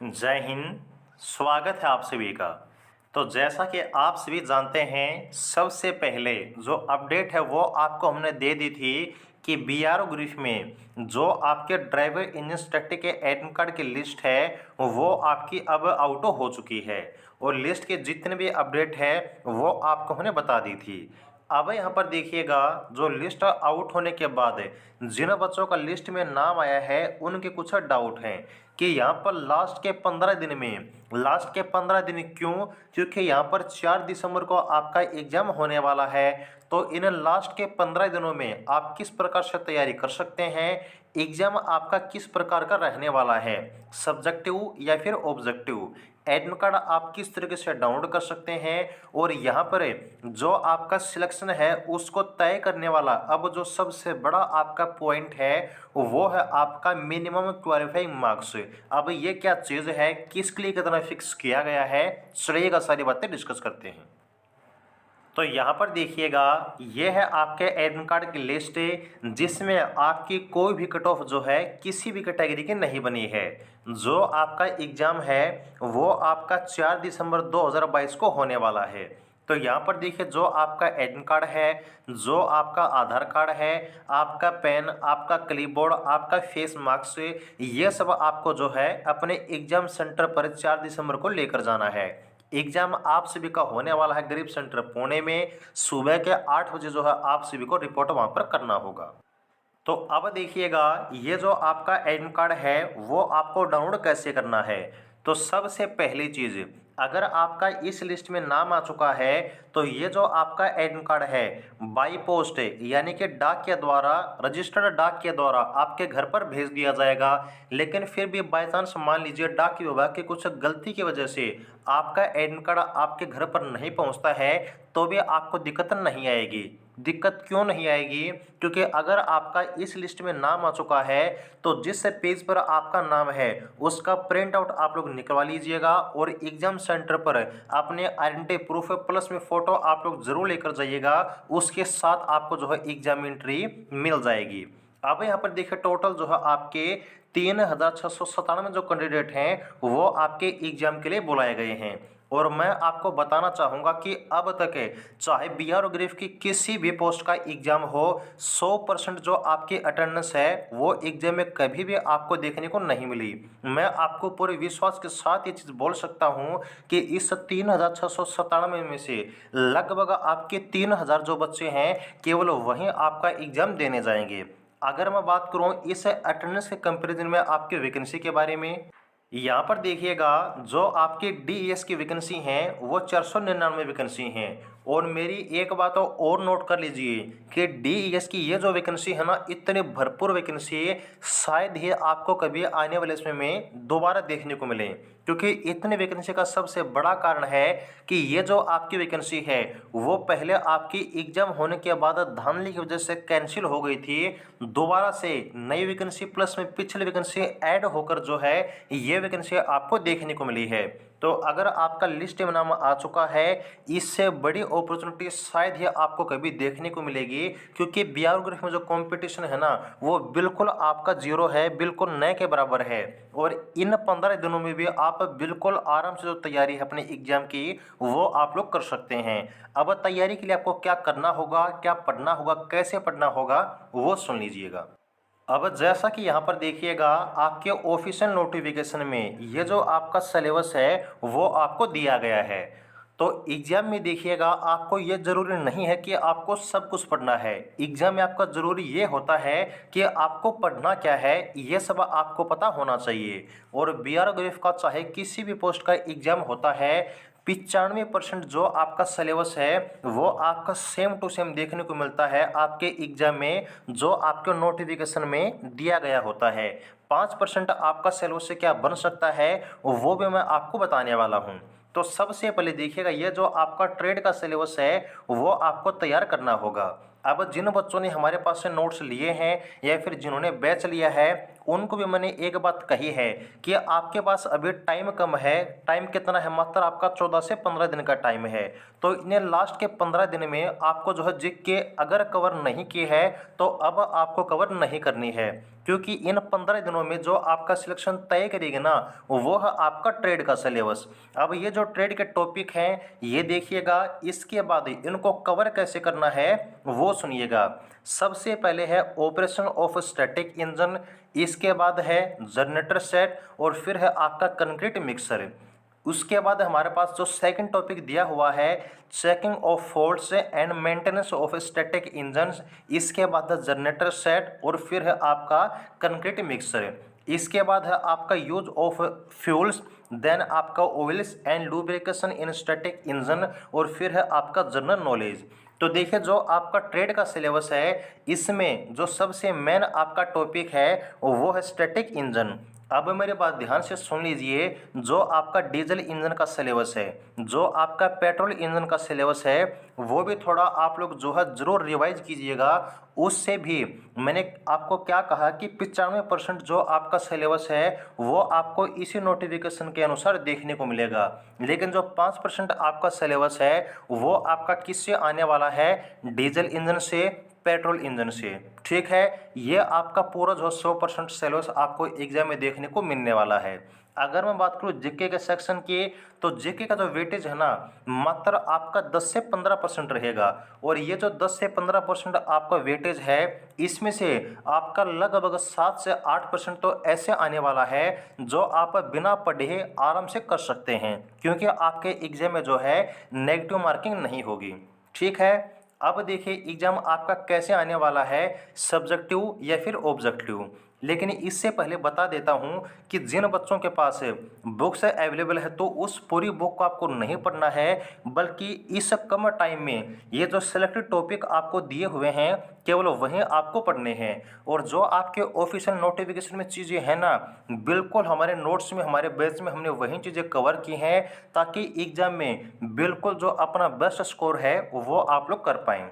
जय हिंद। स्वागत है आप सभी का। तो जैसा कि आप सभी जानते हैं, सबसे पहले जो अपडेट है वो आपको हमने दे दी थी कि बीआरओ ग्रुप में जो आपके ड्राइवर इंजन स्टैटिक के एडमिट कार्ड की लिस्ट है वो आपकी अब आउट हो चुकी है और लिस्ट के जितने भी अपडेट है वो आपको हमने बता दी थी। अब यहाँ पर देखिएगा, जो लिस्ट आउट होने के बाद जिन बच्चों का लिस्ट में नाम आया है उनके कुछ डाउट हैं कि यहाँ पर लास्ट के 15 दिन क्यों? क्योंकि यहाँ पर 4 दिसंबर को आपका एग्जाम होने वाला है। तो इन लास्ट के 15 दिनों में आप किस प्रकार से तैयारी कर सकते हैं, एग्जाम आपका किस प्रकार का रहने वाला है, सब्जेक्टिव या फिर ऑब्जेक्टिव, एडमिट कार्ड आप किस तरीके से डाउनलोड कर सकते हैं, और यहाँ पर जो आपका सिलेक्शन है उसको तय करने वाला अब जो सबसे बड़ा आपका पॉइंट है वो है आपका मिनिमम क्वालिफाइंग मार्क्स। अब ये क्या चीज़ है, किसके लिए कितना फिक्स किया गया है, चलिए सारी बातें डिस्कस करते हैं। तो यहाँ पर देखिएगा, ये है आपके एडमिट कार्ड की लिस्ट जिसमें आपकी कोई भी कट ऑफ जो है किसी भी कैटेगरी की नहीं बनी है। जो आपका एग्ज़ाम है वो आपका 4 दिसंबर 2022 को होने वाला है। तो यहाँ पर देखिए, जो आपका एडमिट कार्ड है, जो आपका आधार कार्ड है, आपका पेन, आपका क्लिपबोर्ड, आपका फेस मास्क, ये सब आपको जो है अपने एग्जाम सेंटर पर 4 दिसंबर को लेकर जाना है। एग्जाम आप सभी का होने वाला है गरीब सेंटर पुणे में। सुबह के 8 बजे जो है आप सभी को रिपोर्ट वहां पर करना होगा। तो अब देखिएगा, ये जो आपका एडमिट कार्ड है वो आपको डाउनलोड कैसे करना है। तो सबसे पहली चीज़, अगर आपका इस लिस्ट में नाम आ चुका है तो ये जो आपका एडमिट कार्ड है बाई पोस्ट यानी कि डाक के द्वारा, रजिस्टर्ड डाक के द्वारा आपके घर पर भेज दिया जाएगा। लेकिन फिर भी बाई चांस मान लीजिए डाक विभाग की कुछ गलती की वजह से आपका एडमिट कार्ड आपके घर पर नहीं पहुंचता है तो भी आपको दिक्कत नहीं आएगी। दिक्कत क्यों नहीं आएगी? क्योंकि अगर आपका इस लिस्ट में नाम आ चुका है तो जिस पेज पर आपका नाम है उसका प्रिंट आउट आप लोग निकलवा लीजिएगा और एग्जाम सेंटर पर अपने आइडेंटिटी प्रूफ प्लस में फोटो आप लोग जरूर लेकर जाइएगा। उसके साथ आपको जो है एग्जाम एंट्री मिल जाएगी। अब यहाँ पर देखिए, टोटल जो है आपके 3697 जो कैंडिडेट हैं वो आपके एग्जाम के लिए बुलाए गए हैं। और मैं आपको बताना चाहूँगा कि अब तक चाहे बीआरओ ग्रेफ की किसी भी पोस्ट का एग्जाम हो, 100% जो आपकी अटेंडेंस है वो एग्जाम में कभी भी आपको देखने को नहीं मिली। मैं आपको पूरे विश्वास के साथ ये चीज़ बोल सकता हूँ कि इस 3697 में से लगभग आपके 3000 जो बच्चे हैं केवल वहीं आपका एग्जाम देने जाएंगे। अगर मैं बात करूँ इस अटेंडेंस के कंपैरिजन में आपकी वैकेंसी के बारे में, यहाँ पर देखिएगा, जो आपकी डीईएस की वैकेंसी हैं वो 499 वैकेंसी हैं। और मेरी एक बात और नोट कर लीजिए कि डीईएस की ये जो वैकेंसी है ना, इतनी भरपूर वैकेंसी शायद ही आपको कभी आने वाले समय में दोबारा देखने को मिले। क्योंकि इतनी वैकेंसी का सबसे बड़ा कारण है कि ये जो आपकी वैकेंसी है वो पहले आपकी एग्जाम होने के बाद धांधली की वजह से कैंसिल हो गई थी। दोबारा से नई वैकेंसी प्लस में पिछली वैकेंसी ऐड होकर जो है ये वैकेंसी आपको देखने को मिली है। तो अगर आपका लिस्ट में नाम आ चुका है, इससे बड़ी अपॉर्चुनिटी शायद ही आपको कभी देखने को मिलेगी। क्योंकि बीआरओ ग्रुप में जो कंपटीशन है ना वो बिल्कुल आपका जीरो है, बिल्कुल नए के बराबर है। और इन 15 दिनों में भी आप बिल्कुल आराम से जो तैयारी है अपने एग्जाम की वो आप लोग कर सकते हैं। अब तैयारी के लिए आपको क्या करना होगा, क्या पढ़ना होगा, कैसे पढ़ना होगा, वो सुन लीजिएगा। अब जैसा कि यहाँ पर देखिएगा, आपके ऑफिशियल नोटिफिकेशन में ये जो आपका सिलेबस है वो आपको दिया गया है। तो एग्जाम में देखिएगा, आपको ये जरूरी नहीं है कि आपको सब कुछ पढ़ना है। एग्जाम में आपका जरूरी ये होता है कि आपको पढ़ना क्या है ये सब आपको पता होना चाहिए। और बीआरओ ग्रेफ का चाहे किसी भी पोस्ट का एग्जाम होता है, 95% जो आपका सिलेबस है वो आपका सेम टू सेम देखने को मिलता है आपके एग्जाम में, जो आपके नोटिफिकेशन में दिया गया होता है। 5% आपका सिलेबस से क्या बन सकता है वो भी मैं आपको बताने वाला हूँ। तो सबसे पहले देखिएगा, ये जो आपका ट्रेड का सिलेबस है वो आपको तैयार करना होगा। अब जिन बच्चों ने हमारे पास से नोट्स लिए हैं या फिर जिन्होंने बैच लिया है, उनको भी मैंने एक बात कही है कि आपके पास अभी टाइम कम है। टाइम कितना है? मात्र आपका 14 से 15 दिन का टाइम है। तो इन्हें लास्ट के 15 दिन में आपको जो है जीके अगर कवर नहीं की है तो अब आपको कवर नहीं करनी है, क्योंकि इन 15 दिनों में जो आपका सिलेक्शन तय करेगी ना वो है आपका ट्रेड का सिलेबस। अब ये जो ट्रेड के टॉपिक हैं ये देखिएगा, इसके बाद इनको कवर कैसे करना है वो सुनिएगा। सबसे पहले है ऑपरेशन ऑफ स्टैटिक इंजन, इसके बाद है जनरेटर सेट और फिर है आपका कंक्रीट मिक्सर। उसके बाद हमारे पास जो सेकंड टॉपिक दिया हुआ है checking of faults and maintenance of static engines, इसके बाद है जनरेटर सेट और फिर है आपका कंक्रीट मिक्सर। इसके बाद है आपका यूज ऑफ फ्यूल्स, देन आपका oils and lubrication in static engine और फिर है आपका जनरल नॉलेज। तो देखिए जो आपका ट्रेड का सिलेबस है इसमें जो सबसे मेन आपका टॉपिक है वो है स्टैटिक इंजन। अब मेरी बात ध्यान से सुन लीजिए, जो आपका डीजल इंजन का सिलेबस है, जो आपका पेट्रोल इंजन का सिलेबस है, वो भी थोड़ा आप लोग जो है ज़रूर रिवाइज कीजिएगा। उससे भी मैंने आपको क्या कहा कि 95% जो आपका सिलेबस है वो आपको इसी नोटिफिकेशन के अनुसार देखने को मिलेगा, लेकिन जो 5% आपका सिलेबस है वो आपका किससे आने वाला है? डीजल इंजन से, पेट्रोल इंजन से। ठीक है, ये आपका पूरा जो 100% सिलेबस आपको एग्जाम में देखने को मिलने वाला है। अगर मैं बात करूँ जीके के सेक्शन की, तो जीके का जो वेटेज है ना मात्र आपका 10 से 15% रहेगा, और ये जो 10 से 15% आपका वेटेज है इसमें से आपका लगभग 7 से 8% तो ऐसे आने वाला है जो आप बिना पढ़े आराम से कर सकते हैं, क्योंकि आपके एग्जाम में जो है नेगेटिव मार्किंग नहीं होगी। ठीक है, अब देखिए एग्जाम आपका कैसे आने वाला है, सब्जेक्टिव या फिर ऑब्जेक्टिव। लेकिन इससे पहले बता देता हूं कि जिन बच्चों के पास बुक्स अवेलेबल है तो उस पूरी बुक को आपको नहीं पढ़ना है, बल्कि इस कम टाइम में ये जो सिलेक्टेड टॉपिक आपको दिए हुए हैं केवल वहीं आपको पढ़ने हैं। और जो आपके ऑफिशियल नोटिफिकेशन में चीज़ें हैं ना, बिल्कुल हमारे नोट्स में, हमारे बैच में हमने वही चीज़ें कवर की हैं, ताकि एग्जाम में बिल्कुल जो अपना बेस्ट स्कोर है वो आप लोग कर पाएँ।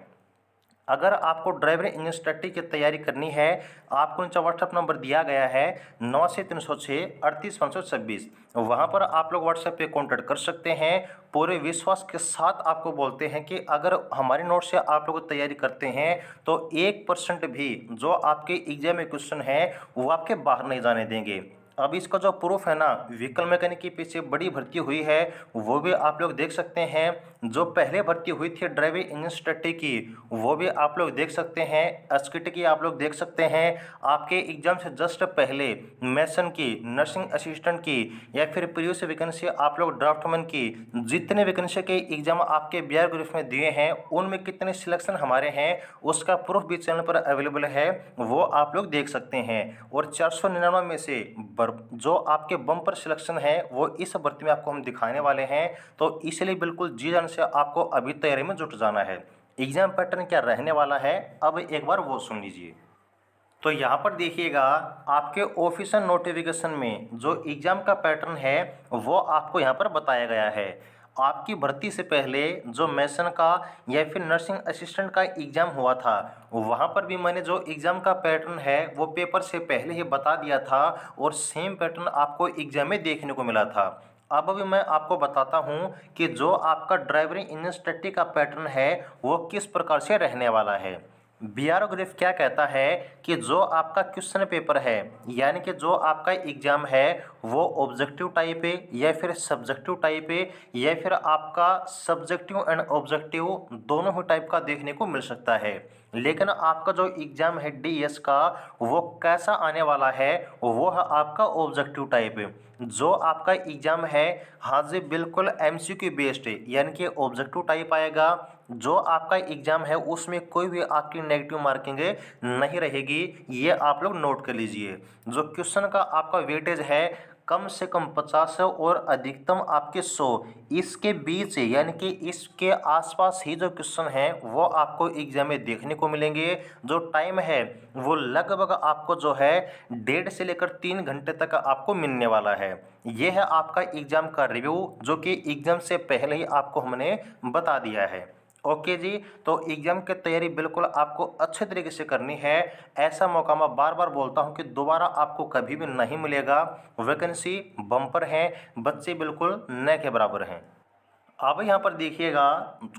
अगर आपको ड्राइवर इंजन स्टडी की तैयारी करनी है, आपको नीचे व्हाट्सएप नंबर दिया गया है 9306 38 526, वहाँ पर आप लोग व्हाट्सएप पे कांटेक्ट कर सकते हैं। पूरे विश्वास के साथ आपको बोलते हैं कि अगर हमारे नोट से आप लोग तैयारी करते हैं तो 1% भी जो आपके एग्जाम में क्वेश्चन है वो आपके बाहर नहीं जाने देंगे। अब इसका जो प्रूफ है ना, व्हीकल मैकेनिक के पीछे बड़ी भर्ती हुई है वो भी आप लोग देख सकते हैं। जो पहले भर्ती हुई थी ड्राइवर इंजन स्टडी की वो भी आप लोग देख सकते हैं। एसकिट की आप लोग देख सकते हैं। आपके एग्जाम से जस्ट पहले मैसन की, नर्सिंग असिस्टेंट की या फिर प्रीवियस वैकेंसी आप लोग ड्राफ्टमैन की, जितने वैकेंसी के एग्जाम आपके बिहार ग्रुप में दिए हैं उनमें कितने सिलेक्शन हमारे हैं उसका प्रूफ भी चैनल पर अवेलेबल है, वो आप लोग देख सकते हैं। और 499 में से जो आपके बम्पर सिलेक्शन है वो इस भर्ती में आपको हम दिखाने वाले हैं, तो इसलिए बिल्कुल जी जान से आपको अभी तैयारी में जुट जाना है। एग्जाम पैटर्न क्या रहने वाला है अब एक बार वो सुन लीजिए। तो यहाँ पर देखिएगा, आपके ऑफिशियल नोटिफिकेशन में जो एग्ज़ाम का पैटर्न है वो आपको यहाँ पर बताया गया है। आपकी भर्ती से पहले जो मैसन का या फिर नर्सिंग असिस्टेंट का एग्ज़ाम हुआ था वहाँ पर भी मैंने जो एग्ज़ाम का पैटर्न है वो पेपर से पहले ही बता दिया था, और सेम पैटर्न आपको एग्ज़ाम में देखने को मिला था। अब भी मैं आपको बताता हूँ कि जो आपका ड्राइवरिंग इंजन स्टडी का पैटर्न है वो किस प्रकार से रहने वाला है। बीआरओग्राफ क्या कहता है कि जो आपका क्वेश्चन पेपर है, यानी कि जो आपका एग्जाम है वो ऑब्जेक्टिव टाइप है या फिर सब्जेक्टिव टाइप है, या फिर आपका सब्जेक्टिव एंड ऑब्जेक्टिव दोनों ही टाइप का देखने को मिल सकता है। लेकिन आपका जो एग्जाम है डीएस का वो कैसा आने वाला है, वो है आपका ऑब्जेक्टिव टाइप। जो आपका एग्जाम है हाँ जी बिल्कुल एमसीक्यू बेस्ड है, यानी कि ऑब्जेक्टिव टाइप आएगा। जो आपका एग्जाम है उसमें कोई भी आपकी नेगेटिव मार्किंग नहीं रहेगी, ये आप लोग नोट कर लीजिए। जो क्वेश्चन का आपका वेटेज है कम से कम 50 और अधिकतम आपके 100, इसके बीच यानी कि इसके आसपास ही जो क्वेश्चन हैं वो आपको एग्जाम में देखने को मिलेंगे। जो टाइम है वो लगभग आपको जो है 1.5 से लेकर 3 घंटे तक आपको मिलने वाला है। ये है आपका एग्जाम का रिव्यू जो कि एग्जाम से पहले ही आपको हमने बता दिया है। ओके जी। तो एग्ज़ाम की तैयारी बिल्कुल आपको अच्छे तरीके से करनी है। ऐसा मौका मैं बार-बार बोलता हूँ कि दोबारा आपको कभी भी नहीं मिलेगा। वैकेंसी बम्पर है, बच्चे बिल्कुल न के बराबर हैं। अब यहाँ पर देखिएगा,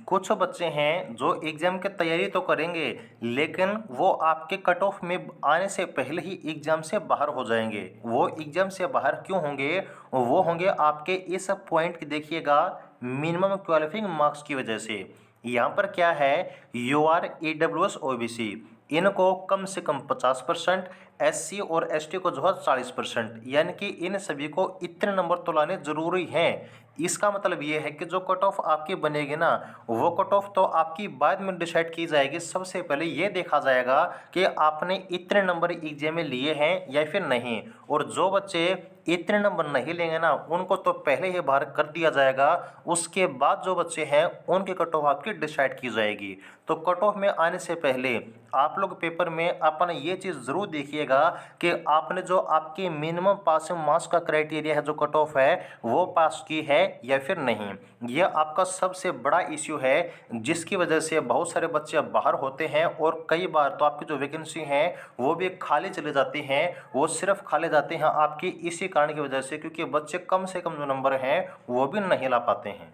कुछ बच्चे हैं जो एग्ज़ाम की तैयारी तो करेंगे, लेकिन वो आपके कट ऑफ में आने से पहले ही एग्ज़ाम से बाहर हो जाएंगे। वो एग्ज़ाम से बाहर क्यों होंगे? वो होंगे आपके इस पॉइंट की, देखिएगा, मिनिमम क्वालिफाइंग मार्क्स की वजह से। यहाँ पर क्या है, यूआर, ईडब्ल्यूएस, ओबीसी, इनको कम से कम 50%, एससी और एसटी को जो है 40%, यानी कि इन सभी को इतने नंबर तो लाने जरूरी हैं। इसका मतलब ये है कि जो कट ऑफ आपकी बनेगी ना, वो कट ऑफ तो आपकी बाद में डिसाइड की जाएगी। सबसे पहले ये देखा जाएगा कि आपने इतने नंबर एग्जाम में लिए हैं या फिर नहीं। और जो बच्चे इतने नंबर नहीं लेंगे ना, उनको तो पहले ही बाहर कर दिया जाएगा। उसके बाद जो बच्चे हैं उनकी कट ऑफ आपकी डिसाइड की जाएगी। तो कट ऑफ में आने से पहले आप लोग पेपर में अपना ये चीज़ ज़रूर देखिएगा कि आपने जो आपके मिनिमम पासिंग मार्क्स का क्राइटेरिया है, जो कट ऑफ है, वो पास की है या फिर नहीं। यह आपका सबसे बड़ा इश्यू है, जिसकी वजह से बहुत सारे बच्चे बाहर होते हैं और कई बार तो आपकी जो वैकेंसी हैं वो भी खाली चले जाती हैं। वो सिर्फ खाली जाते हैं आपकी इसी कारण की वजह से, क्योंकि बच्चे कम से कम जो नंबर हैं वो भी नहीं ला पाते हैं।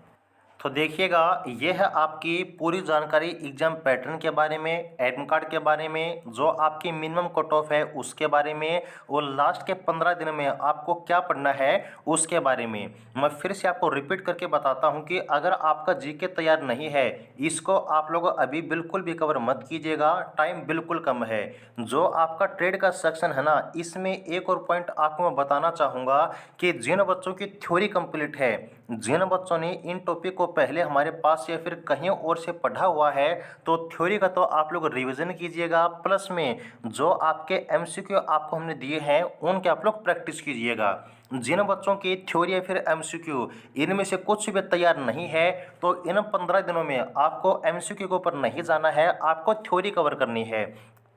तो देखिएगा, यह है आपकी पूरी जानकारी एग्जाम पैटर्न के बारे में, एडमिट कार्ड के बारे में, जो आपकी मिनिमम कट ऑफ है उसके बारे में, और लास्ट के 15 दिन में आपको क्या पढ़ना है उसके बारे में। मैं फिर से आपको रिपीट करके बताता हूं कि अगर आपका जीके तैयार नहीं है, इसको आप लोग अभी बिल्कुल भी कवर मत कीजिएगा, टाइम बिल्कुल कम है। जो आपका ट्रेड का सेक्शन है ना, इसमें एक और पॉइंट आपको मैं बताना चाहूँगा कि जिन बच्चों की थ्योरी कंप्लीट है, जिन बच्चों ने इन टॉपिक को पहले हमारे पास या फिर कहीं और से पढ़ा हुआ है, तो थ्योरी का तो आप लोग रिवीजन कीजिएगा, प्लस में जो आपके एमसीक्यू आपको हमने दिए हैं उनके आप लोग प्रैक्टिस कीजिएगा। जिन बच्चों की थ्योरी या फिर एमसीक्यू इनमें से कुछ भी तैयार नहीं है, तो इन 15 दिनों में आपको एमसीक्यू के ऊपर नहीं जाना है, आपको थ्योरी कवर करनी है।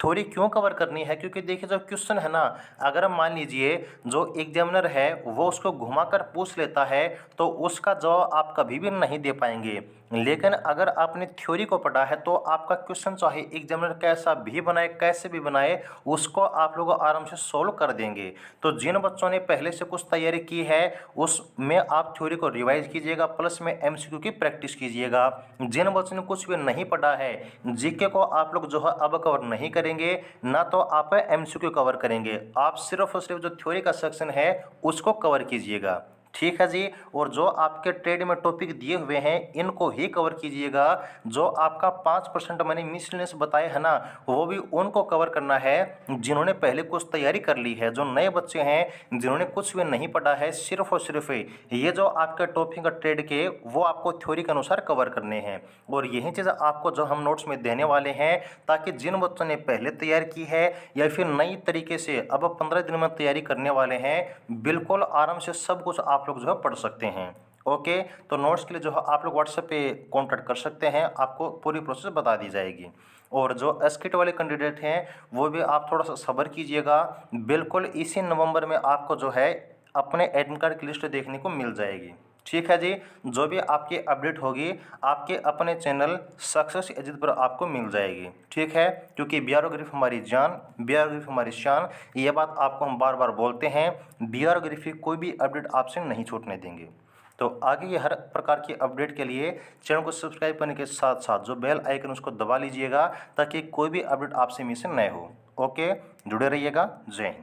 थ्योरी क्यों कवर करनी है? क्योंकि देखिए, जो क्वेश्चन है ना, अगर मान लीजिए जो एग्जामिनर है वो उसको घुमाकर पूछ लेता है, तो उसका जवाब आप कभी भी नहीं दे पाएंगे। लेकिन अगर आपने थ्योरी को पढ़ा है, तो आपका क्वेश्चन चाहे एग्जामिनर कैसा भी बनाए, कैसे भी बनाए, उसको आप लोग आराम से सोल्व कर देंगे। तो जिन बच्चों ने पहले से कुछ तैयारी की है, उसमें आप थ्योरी को रिवाइज कीजिएगा, प्लस में एमसीक्यू की प्रैक्टिस कीजिएगा। जिन बच्चों ने कुछ भी नहीं पढ़ा है, जीके को आप लोग जो है अब कवर नहीं करेंगे, ना तो आप एमसीक्यू कवर करेंगे, आप सिर्फ और सिर्फ जो थ्योरी का सेक्शन है उसको कवर कीजिएगा। ठीक है जी। और जो आपके ट्रेड में टॉपिक दिए हुए हैं इनको ही कवर कीजिएगा। जो आपका 5% मैंने मिसलेनियस बताए है ना, वो भी उनको कवर करना है जिन्होंने पहले कुछ तैयारी कर ली है। जो नए बच्चे हैं जिन्होंने कुछ भी नहीं पढ़ा है, सिर्फ और सिर्फ ये जो आपके टॉपिक का ट्रेड के, वो आपको थ्योरी के अनुसार कवर करने हैं। और यही चीज़ आपको जो हम नोट्स में देने वाले हैं, ताकि जिन बच्चों ने पहले तैयार की है या फिर नई तरीके से अब 15 दिन में तैयारी करने वाले हैं, बिल्कुल आराम से सब कुछ आप लोग जो है पढ़ सकते हैं। ओके। तो नोट्स के लिए जो है आप लोग व्हाट्सएप पे कांटेक्ट कर सकते हैं, आपको पूरी प्रोसेस बता दी जाएगी। और जो एसकेट वाले कैंडिडेट हैं वो भी आप थोड़ा सा सब्र कीजिएगा, बिल्कुल इसी नवंबर में आपको जो है अपने एडमिट कार्ड की लिस्ट देखने को मिल जाएगी। ठीक है जी। जो भी आपकी अपडेट होगी आपके अपने चैनल सक्सेस एजिट पर आपको मिल जाएगी। ठीक है, क्योंकि बिहारोग्राफी हमारी जान, बिहारोग्राफी हमारी शान, ये बात आपको हम बार बार बोलते हैं। बिहारोग्राफी कोई भी अपडेट आपसे नहीं छूटने देंगे। तो आगे ये हर प्रकार की अपडेट के लिए चैनल को सब्सक्राइब करने के साथ साथ जो बेल आइकन उसको दबा लीजिएगा, ताकि कोई भी अपडेट आपसे मिस न हो। ओके, जुड़े रहिएगा। जय हिंद।